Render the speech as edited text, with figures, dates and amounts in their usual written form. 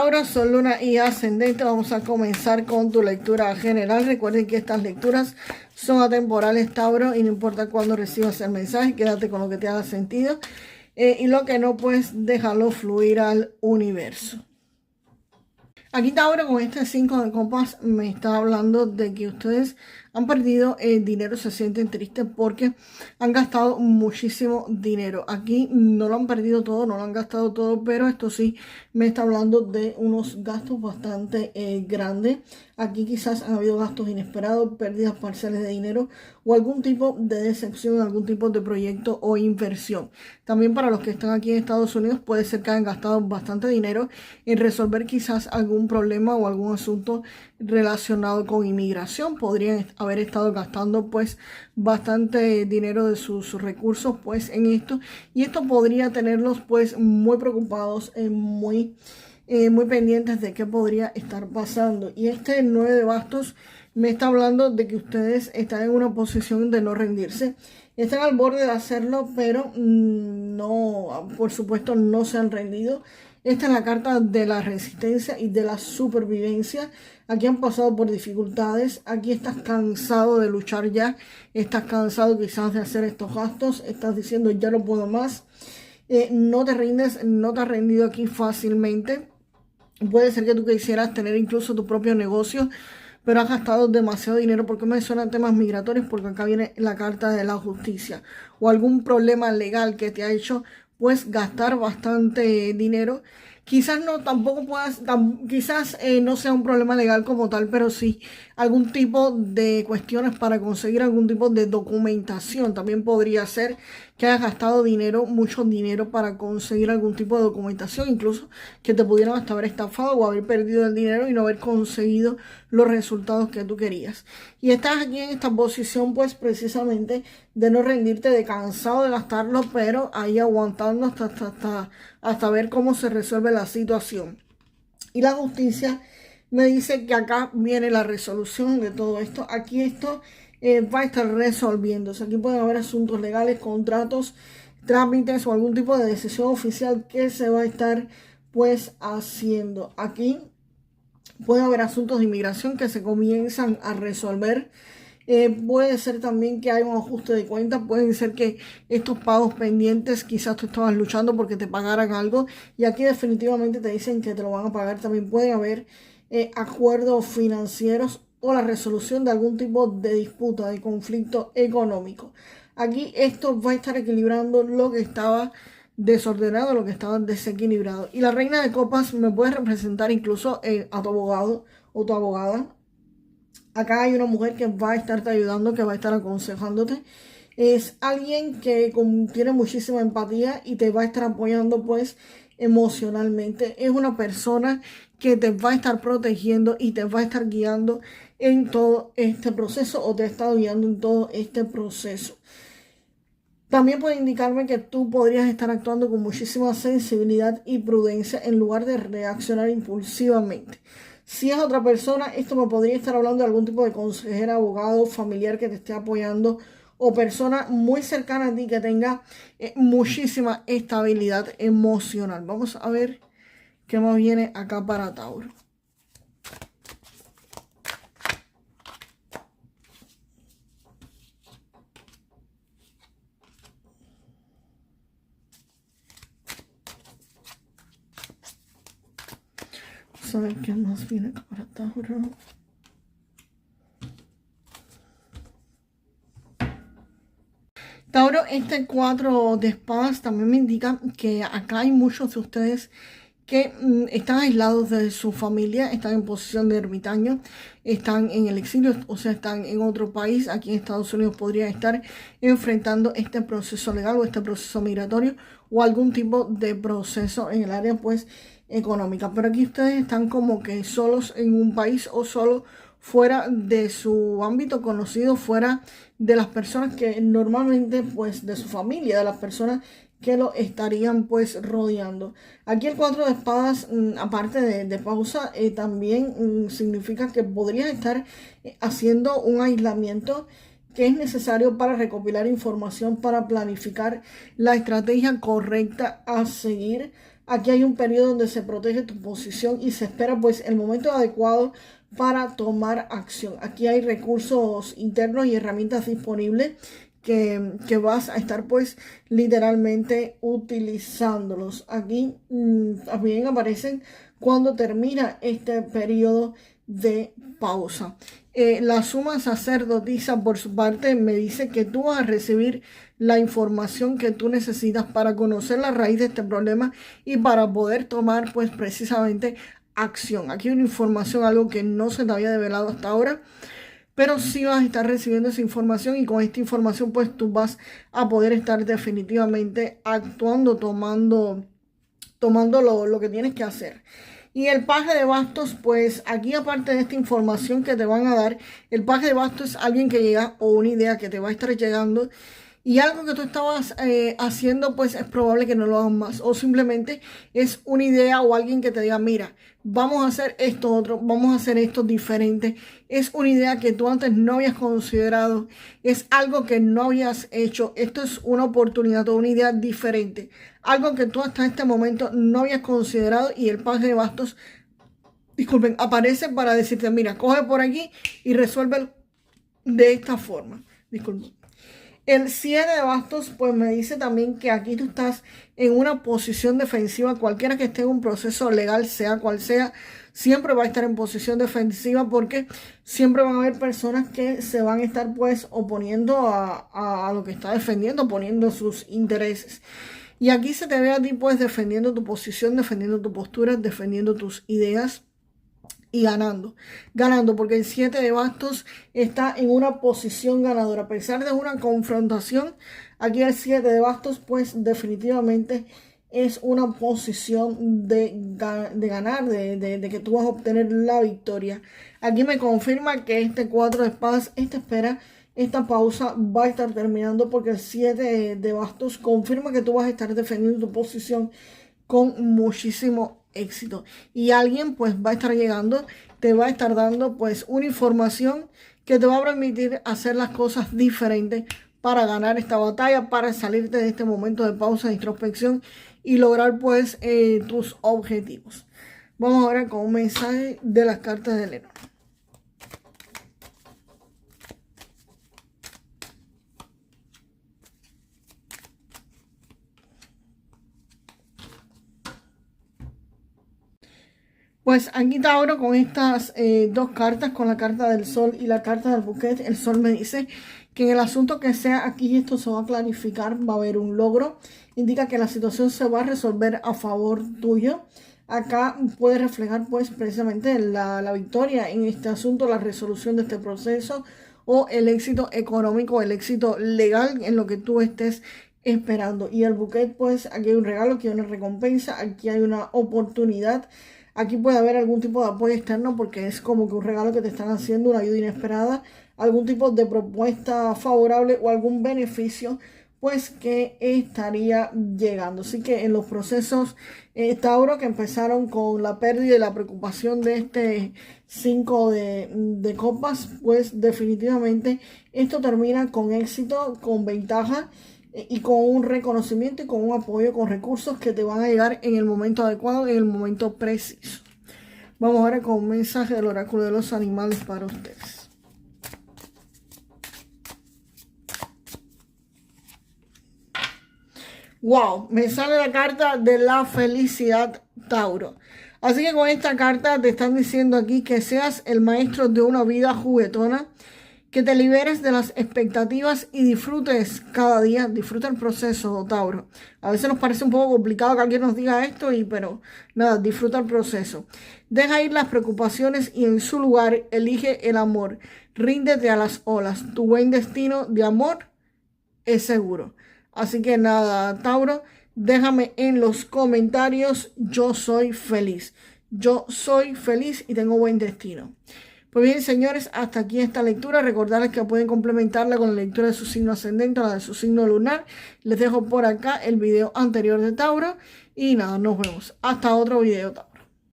Tauro, Sol, Luna y Ascendente. Vamos a comenzar con tu lectura general. Recuerden que estas lecturas son atemporales, Tauro, y no importa cuándo recibas el mensaje, quédate con lo que te haga sentido. Y lo que no, pues déjalo fluir al universo. Aquí Tauro, con este 5 de copas, me está hablando de que ustedes han perdido dinero, se sienten tristes porque han gastado muchísimo dinero. Aquí no lo han perdido todo, no lo han gastado todo, pero esto sí me está hablando de unos gastos bastante grandes. Aquí quizás han habido gastos inesperados, pérdidas parciales de dinero o algún tipo de decepción, algún tipo de proyecto o inversión. También para los que están aquí en Estados Unidos puede ser que hayan gastado bastante dinero en resolver quizás algún problema o algún asunto relacionado con inmigración. Podrían haber estado gastando pues bastante dinero de sus recursos pues en esto, y esto podría tenerlos pues muy preocupados, muy pendientes de qué podría estar pasando. Y este 9 de bastos me está hablando de que ustedes están en una posición de no rendirse. Están al borde de hacerlo, pero no, por supuesto, no se han rendido. Esta es la carta de la resistencia y de la supervivencia. Aquí han pasado por dificultades. Aquí estás cansado de luchar ya. Estás cansado quizás de hacer estos gastos. Estás diciendo ya no puedo más. No te rindes, no te has rendido aquí fácilmente. Puede ser que tú quisieras tener incluso tu propio negocio, pero has gastado demasiado dinero. Porque me suenan temas migratorios, porque acá viene la carta de la justicia o algún problema legal que te ha hecho pues gastar bastante dinero. Quizás no, tampoco puedas, quizás no sea un problema legal como tal, pero sí algún tipo de cuestiones para conseguir algún tipo de documentación. También podría ser que hayas gastado dinero, mucho dinero para conseguir algún tipo de documentación, incluso que te pudieran hasta haber estafado o haber perdido el dinero y no haber conseguido los resultados que tú querías. Y estás aquí en esta posición pues precisamente de no rendirte, de cansado de gastarlo, pero ahí aguantando hasta ver cómo se resuelve la situación. Y la justicia me dice que acá viene la resolución de todo esto. Aquí esto va a estar resolviéndose. Aquí pueden haber asuntos legales, contratos, trámites o algún tipo de decisión oficial que se va a estar pues haciendo. Aquí puede haber asuntos de inmigración que se comienzan a resolver. Puede ser también que haya un ajuste de cuentas. Puede ser que estos pagos pendientes, quizás tú estabas luchando porque te pagaran algo y aquí definitivamente te dicen que te lo van a pagar. También puede haber acuerdos financieros o la resolución de algún tipo de disputa, de conflicto económico. Aquí esto va a estar equilibrando lo que estaba desordenado, lo que estaba desequilibrado. Y la reina de copas me puede representar incluso a tu abogado o tu abogada. Acá hay una mujer que va a estarte ayudando, que va a estar aconsejándote. Es alguien que tiene muchísima empatía y te va a estar apoyando pues emocionalmente. Es una persona que te va a estar protegiendo y te va a estar guiando en todo este proceso, o te ha estado guiando en todo este proceso. También puede indicarme que tú podrías estar actuando con muchísima sensibilidad y prudencia en lugar de reaccionar impulsivamente. Si es otra persona, esto me podría estar hablando de algún tipo de consejera, abogado, familiar que te esté apoyando, o persona muy cercana a ti que tenga muchísima estabilidad emocional. Vamos a ver qué más viene acá para Tauro. Vamos a ver qué más viene acá para Tauro. Tauro, este 4 de espadas también me indica que acá hay muchos de ustedes que están aislados de su familia, están en posición de ermitaño, están en el exilio, o sea, están en otro país. Aquí en Estados Unidos podrían estar enfrentando este proceso legal o este proceso migratorio o algún tipo de proceso en el área pues económica. Pero aquí ustedes están como que solos en un país o solo fuera de su ámbito conocido, fuera de las personas que normalmente pues de su familia, de las personas que lo estarían pues rodeando. Aquí el 4 de espadas, aparte de pausa, también significa que podrías estar haciendo un aislamiento que es necesario para recopilar información, para planificar la estrategia correcta a seguir Aquí hay un periodo donde se protege tu posición y se espera pues el momento adecuado para tomar acción. Aquí hay recursos internos y herramientas disponibles que vas a estar pues literalmente utilizándolos. Aquí también aparecen cuando termina este periodo de pausa. La suma sacerdotisa por su parte me dice que tú vas a recibir la información que tú necesitas para conocer la raíz de este problema y para poder tomar pues precisamente acción. Aquí hay una información, algo que no se te había develado hasta ahora, pero sí vas a estar recibiendo esa información y con esta información pues tú vas a poder estar definitivamente actuando, tomando lo que tienes que hacer. Y el paje de bastos, pues aquí aparte de esta información que te van a dar, el paje de bastos es alguien que llega o una idea que te va a estar llegando y algo que tú estabas haciendo, pues es probable que no lo hagas más. O simplemente es una idea o alguien que te diga, mira, vamos a hacer esto otro, vamos a hacer esto diferente. Es una idea que tú antes no habías considerado, es algo que no habías hecho. Esto es una oportunidad o una idea diferente. Algo que tú hasta este momento no habías considerado y el paje de bastos, disculpen, aparece para decirte, mira, coge por aquí y resuelve de esta forma. Disculpen. El 7 de bastos, pues me dice también que aquí tú estás en una posición defensiva. Cualquiera que esté en un proceso legal, sea cual sea, siempre va a estar en posición defensiva porque siempre van a haber personas que se van a estar pues oponiendo a lo que está defendiendo, poniendo sus intereses. Y aquí se te ve a ti pues defendiendo tu posición, defendiendo tu postura, defendiendo tus ideas. Y ganando porque el 7 de bastos está en una posición ganadora. A pesar de una confrontación, aquí el 7 de bastos pues definitivamente es una posición de ganar, de que tú vas a obtener la victoria. Aquí me confirma que este 4 de espadas, esta pausa va a estar terminando porque el 7 de bastos confirma que tú vas a estar defendiendo tu posición con muchísimo éxito y alguien pues va a estar llegando, te va a estar dando pues una información que te va a permitir hacer las cosas diferentes para ganar esta batalla, para salirte de este momento de pausa de introspección y lograr pues tus objetivos. Vamos ahora con un mensaje de las cartas de Lenormand. Pues aquí Tauro con estas dos cartas, con la carta del sol y la carta del bouquet, el sol me dice que en el asunto que sea aquí esto se va a clarificar, va a haber un logro, indica que la situación se va a resolver a favor tuyo. Acá puede reflejar pues precisamente la victoria en este asunto, la resolución de este proceso o el éxito económico, el éxito legal en lo que tú estés esperando. Y el bouquet pues aquí hay un regalo, aquí hay una recompensa, aquí hay una oportunidad. Aquí puede haber algún tipo de apoyo externo porque es como que un regalo que te están haciendo, una ayuda inesperada, algún tipo de propuesta favorable o algún beneficio pues que estaría llegando. Así que en los procesos Tauro que empezaron con la pérdida y la preocupación de este 5 de copas, pues definitivamente esto termina con éxito, con ventaja y con un reconocimiento y con un apoyo, con recursos que te van a llegar en el momento adecuado, en el momento preciso. Vamos ahora con un mensaje del oráculo de los animales para ustedes. Wow, me sale la carta de la felicidad, Tauro. Así que con esta carta te están diciendo aquí que seas el maestro de una vida juguetona, que te liberes de las expectativas y disfrutes cada día, disfruta el proceso, Tauro. A veces nos parece un poco complicado que alguien nos diga esto, pero nada, disfruta el proceso. Deja ir las preocupaciones y en su lugar elige el amor. Ríndete a las olas. Tu buen destino de amor es seguro. Así que nada, Tauro, déjame en los comentarios, yo soy feliz. Yo soy feliz y tengo buen destino. Pues bien, señores, hasta aquí esta lectura. Recordarles que pueden complementarla con la lectura de su signo ascendente o la de su signo lunar. Les dejo por acá el video anterior de Tauro. Y nada, nos vemos. Hasta otro video, Tauro.